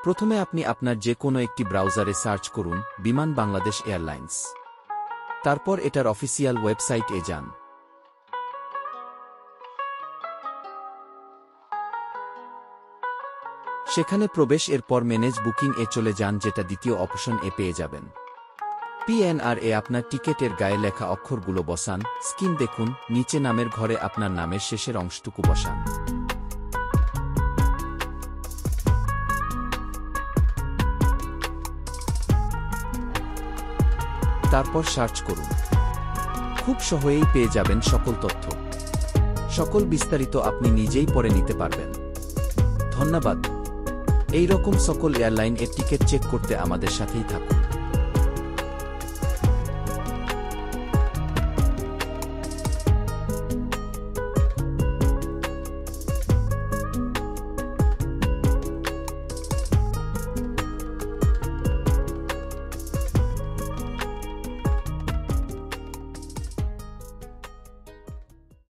প্রথমে আপনি আপনার যে কোনো একটি ব্রাউজারে সার্চ করুন বিমান বাংলাদেশ এয়ারলাইন্স। তারপর এটার অফিসিয়াল ওয়েবসাইটে যান। সেখানে প্রবেশ এরপর ম্যানেজ বুকিং এ চলে যান, যেটা দ্বিতীয় অপশন এ পেয়ে যাবেন। পিএনআর এ আপনার টিকেটের গায়ে লেখা অক্ষরগুলো বসান, স্ক্রিন দেখুন, নিচে নামের ঘরে আপনার নামের শেষের অংশটুকু বসান। তারপর সার্চ করুন। খুব সহজেই পেয়ে যাবেন সকল তথ্য। সকল বিস্তারিত আপনি নিজেই পড়ে নিতে পারবেন। ধন্যবাদ। এই রকম সকল এয়ারলাইন এর টিকিট চেক করতে আমাদের সাথেই থাকুন।